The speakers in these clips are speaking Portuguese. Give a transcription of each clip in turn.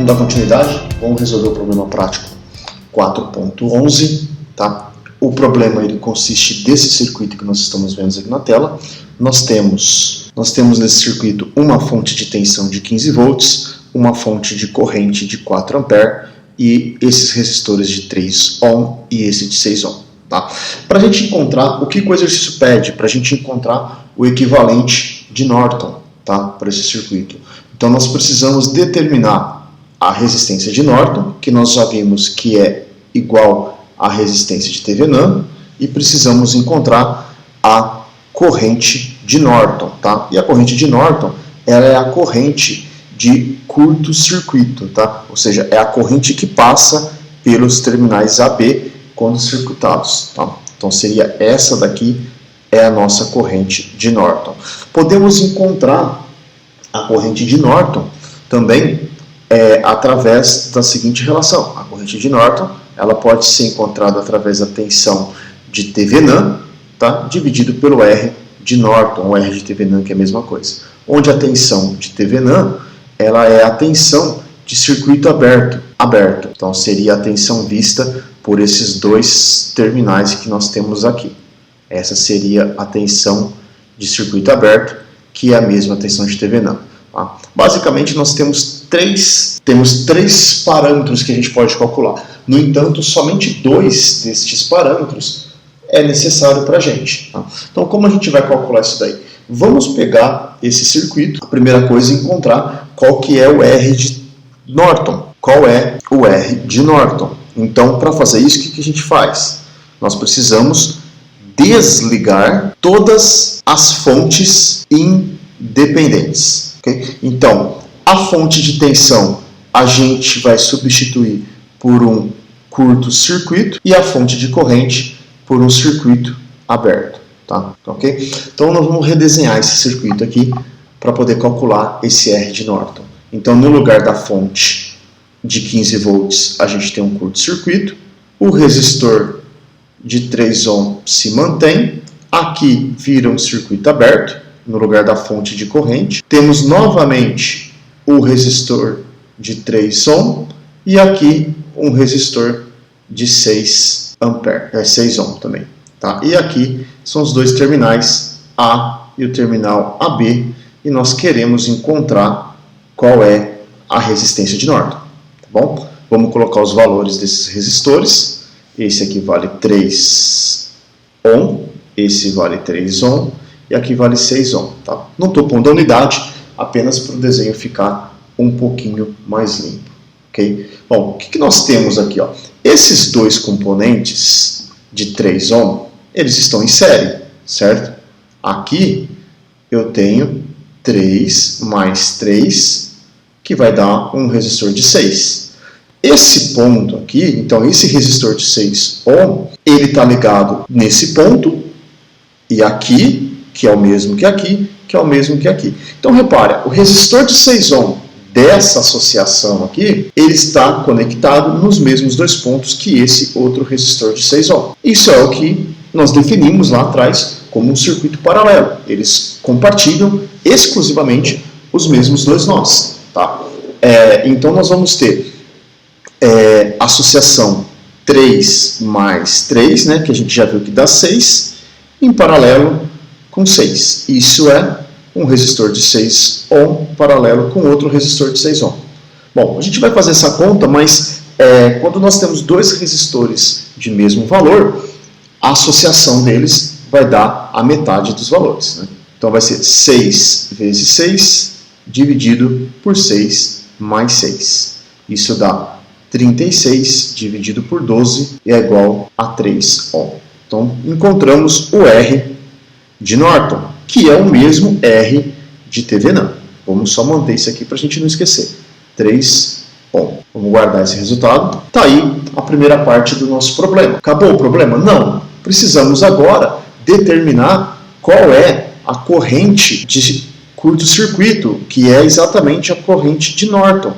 dar continuidade, vamos resolver o problema prático 4.11, tá? O problema ele consiste desse circuito que nós estamos vendo aqui na tela. Nós temos nesse circuito uma fonte de tensão de 15 volts, uma fonte de corrente de 4 ampere e esses resistores de 3 ohm e esse de 6 ohm. Tá? Para a gente encontrar, o que o exercício pede? Para a gente encontrar o equivalente de Norton, tá? Para esse circuito. Então nós precisamos determinar a resistência de Norton, que nós já vimos que é igual à resistência de Thevenin, e precisamos encontrar a corrente de Norton. Tá? E a corrente de Norton ela é a corrente de curto-circuito, tá? Ou seja, é a corrente que passa pelos terminais AB quando circuitados. Tá? Então seria essa daqui, é a nossa corrente de Norton. Podemos encontrar a corrente de Norton também através da seguinte relação. A corrente de Norton ela pode ser encontrada através da tensão de Thevenin, tá? Dividido pelo R de Norton, ou R de Thevenin, que é a mesma coisa. Onde a tensão de Thevenin ela é a tensão de circuito aberto. Então seria a tensão vista por esses dois terminais que nós temos aqui. Essa seria a tensão de circuito aberto, que é a mesma tensão de Thevenin. Tá? Basicamente nós temos três parâmetros que a gente pode calcular. No entanto, somente 2 destes parâmetros é necessário para a gente. Tá? Então como a gente vai calcular isso daí? Vamos pegar esse circuito, a primeira coisa é encontrar qual que é o R de Norton. Qual é o R de Norton? Então, para fazer isso, o que a gente faz? Nós precisamos desligar todas as fontes independentes. Okay? Então, a fonte de tensão a gente vai substituir por um curto-circuito e a fonte de corrente por um circuito aberto. Tá? Okay? Então, nós vamos redesenhar esse circuito aqui para poder calcular esse R de Norton. Então, no lugar da fonte de 15 volts, a gente tem um curto-circuito. O resistor de 3 ohm se mantém. Aqui vira um circuito aberto, no lugar da fonte de corrente. Temos novamente o resistor de 3 ohm e aqui um resistor de 6 ampere, 6 ohm também. Tá? E aqui são os dois terminais A e o terminal AB e nós queremos encontrar qual é a resistência de Norton. Tá bom? Vamos colocar os valores desses resistores. Esse aqui vale 3 ohm, esse vale 3 ohm e aqui vale 6 ohm. Tá? Não estou pondo a unidade, apenas para o desenho ficar um pouquinho mais limpo. Okay? Bom, o que nós temos aqui? Ó? Esses dois componentes de 3 ohm, eles estão em série, certo? Aqui eu tenho 3 mais 3, que vai dar um resistor de 6. Esse ponto aqui, então esse resistor de 6 ohm, ele está ligado nesse ponto, e aqui, que é o mesmo que aqui, que é o mesmo que aqui. Então repare, o resistor de 6 ohm dessa associação aqui, ele está conectado nos mesmos dois pontos que esse outro resistor de 6 ohm. Isso é o que nós definimos lá atrás como um circuito paralelo. Eles compartilham exclusivamente os mesmos dois nós. Tá? Então nós vamos ter associação 3 mais 3, né, que a gente já viu que dá 6, em paralelo com 6. Isso é um resistor de 6 ohm paralelo com outro resistor de 6 ohm. Bom, a gente vai fazer essa conta, mas quando nós temos dois resistores de mesmo valor, a associação deles vai dar a metade dos valores. Né? Então vai ser 6 vezes 6 dividido por 6 mais 6. Isso dá 36 dividido por 12 é igual a 3 ohm. Então encontramos o R de Norton, que é o mesmo R de Thevenin. Vamos só manter isso aqui para a gente não esquecer. 3 ohm. Vamos guardar esse resultado. Está aí a primeira parte do nosso problema. Acabou o problema? Não. Precisamos agora determinar qual é a corrente de curto-circuito, que é exatamente a corrente de Norton.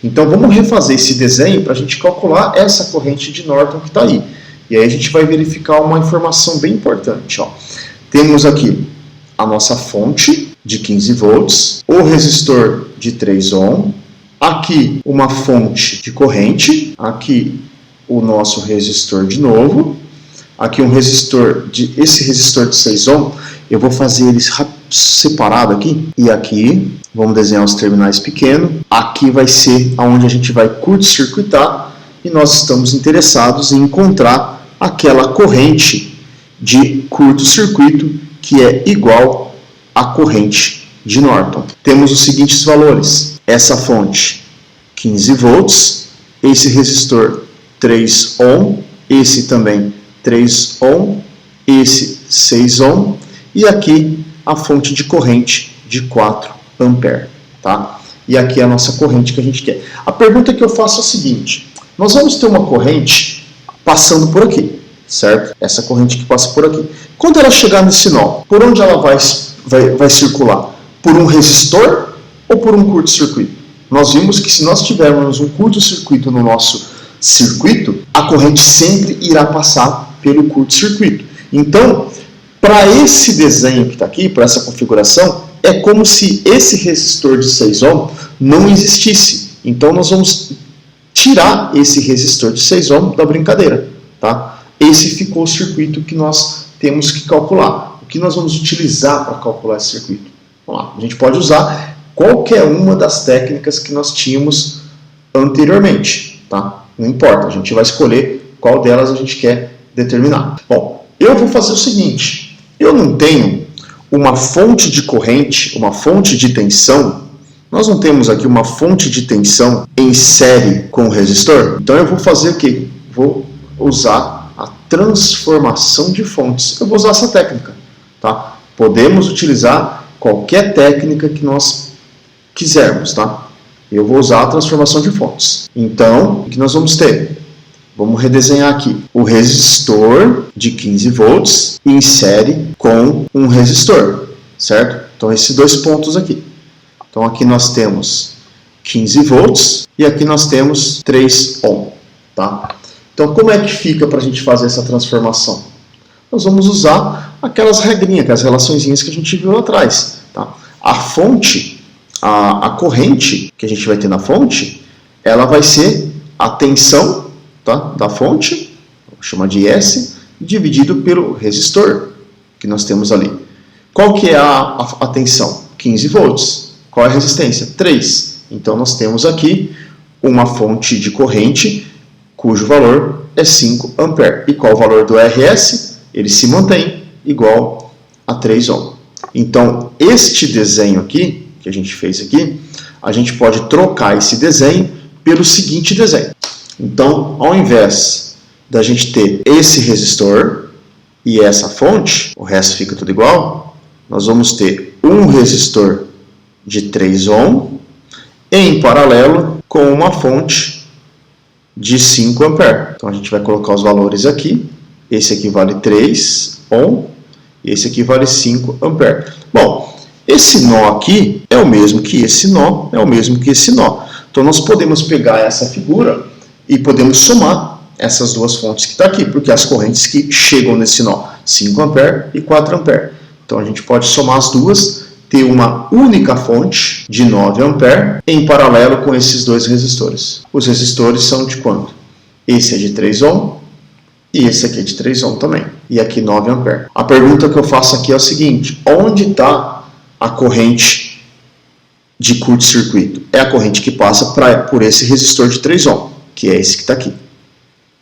Então vamos refazer esse desenho para a gente calcular essa corrente de Norton que está aí. E aí a gente vai verificar uma informação bem importante. Ó. Temos aqui a nossa fonte de 15 volts, o resistor de 3 ohm, Aqui uma fonte de corrente, aqui o nosso resistor de novo, aqui um resistor, esse resistor de 6 ohm, eu vou fazer eles separado aqui, e aqui, vamos desenhar os terminais pequenos, aqui vai ser onde a gente vai curto-circuitar, e nós estamos interessados em encontrar aquela corrente de curto-circuito que é igual à corrente de Norton. Temos os seguintes valores, essa fonte 15 volts, esse resistor 3 ohm, esse também 3 ohm, esse 6 ohm, e aqui a fonte de corrente de 4 ampere, tá? E aqui é a nossa corrente que a gente quer. A pergunta que eu faço é a seguinte, nós vamos ter uma corrente passando por aqui, certo? Essa corrente que passa por aqui. Quando ela chegar nesse nó, por onde ela vai circular? Por um resistor ou por um curto-circuito? Nós vimos que se nós tivermos um curto-circuito no nosso circuito, a corrente sempre irá passar pelo curto-circuito. Então, para esse desenho que está aqui, para essa configuração, é como se esse resistor de 6 ohm não existisse. Então, nós vamos tirar esse resistor de 6 ohm da brincadeira, tá? Esse ficou o circuito que nós temos que calcular. O que nós vamos utilizar para calcular esse circuito? Vamos lá, a gente pode usar qualquer uma das técnicas que nós tínhamos anteriormente, tá? Não importa, a gente vai escolher qual delas a gente quer determinar. Bom, eu vou fazer o seguinte, eu não tenho uma fonte de corrente, uma fonte de tensão, nós não temos aqui uma fonte de tensão em série com o resistor, então eu vou fazer o quê? Vou usar a transformação de fontes, eu vou usar essa técnica, tá? Podemos utilizar qualquer técnica que nós quisermos, tá? Eu vou usar a transformação de fontes. Então, o que nós vamos ter? Vamos redesenhar aqui o resistor de 15 volts em série com um resistor, certo? Então, esses dois pontos aqui. Então, aqui nós temos 15 volts e aqui nós temos 3 ohm, tá? Então, como é que fica para a gente fazer essa transformação? Nós vamos usar aquelas regrinhas, aquelas relaçõezinhas que a gente viu lá atrás, tá? A fonte, a corrente que a gente vai ter na fonte, ela vai ser a tensão, tá, da fonte, vou chamar de S, dividido pelo resistor que nós temos ali. Qual que é a tensão? 15 volts. Qual é a resistência? 3. Então nós temos aqui uma fonte de corrente cujo valor é 5 ampere. E qual o valor do RS? Ele se mantém igual a 3 ohm. Então este desenho aqui, que a gente fez aqui, a gente pode trocar esse desenho pelo seguinte desenho. Então, ao invés da gente ter esse resistor e essa fonte, o resto fica tudo igual, nós vamos ter um resistor de 3 ohm em paralelo com uma fonte de 5 ampere. Então, a gente vai colocar os valores aqui. Esse aqui vale 3 ohm e esse aqui vale 5 ampere. Bom, esse nó aqui é o mesmo que esse nó, é o mesmo que esse nó. Então, nós podemos pegar essa figura e podemos somar essas duas fontes que estão aqui, porque as correntes que chegam nesse nó, 5 ampere e 4 ampere. Então, a gente pode somar as duas, ter uma única fonte de 9 ampere em paralelo com esses dois resistores. Os resistores são de quanto? Esse é de 3 ohm e esse aqui é de 3 ohm também. E aqui 9 ampere. A pergunta que eu faço aqui é o seguinte, onde está a corrente de curto-circuito? É a corrente que passa por esse resistor de 3 ohm, que é esse que está aqui.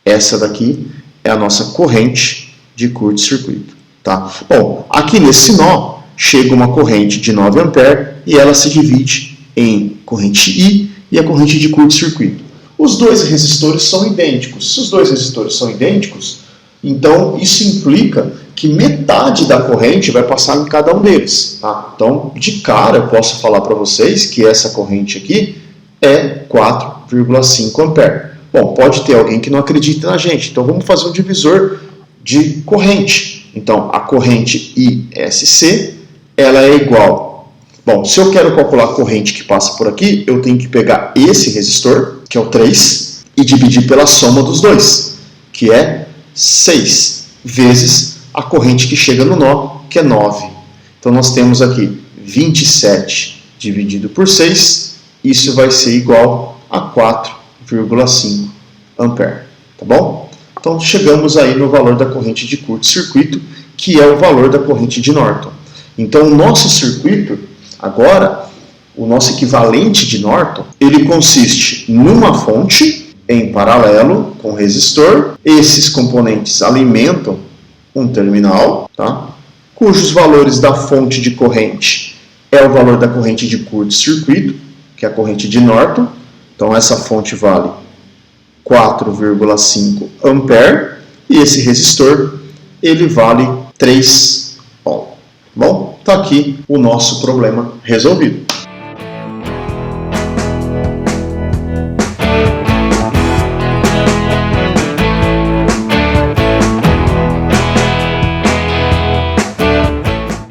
Essa daqui é a nossa corrente de curto-circuito, tá? Bom, aqui nesse nó chega uma corrente de 9 ampere e ela se divide em corrente I e a corrente de curto-circuito. Os dois resistores são idênticos. Se os dois resistores são idênticos, então isso implica que metade da corrente vai passar em cada um deles, tá? Então, de cara, eu posso falar para vocês que essa corrente aqui é 4,5 ampere. Bom, pode ter alguém que não acredita na gente, então vamos fazer um divisor de corrente. Então, a corrente ISC, ela é igual. Bom, se eu quero calcular a corrente que passa por aqui, eu tenho que pegar esse resistor, que é o 3, e dividir pela soma dos dois, que é 6, vezes a corrente que chega no nó, que é 9. Então, nós temos aqui 27 dividido por 6, isso vai ser igual a 4,5 ampere, tá bom? Então chegamos aí no valor da corrente de curto-circuito, que é o valor da corrente de Norton. Então o nosso circuito, agora, o nosso equivalente de Norton, ele consiste numa fonte em paralelo com resistor. Esses componentes alimentam um terminal, tá? Cujos valores da fonte de corrente é o valor da corrente de curto-circuito, que é a corrente de Norton. Então essa fonte vale 4,5 ampere e esse resistor ele vale 3 ohm. Bom, está aqui o nosso problema resolvido.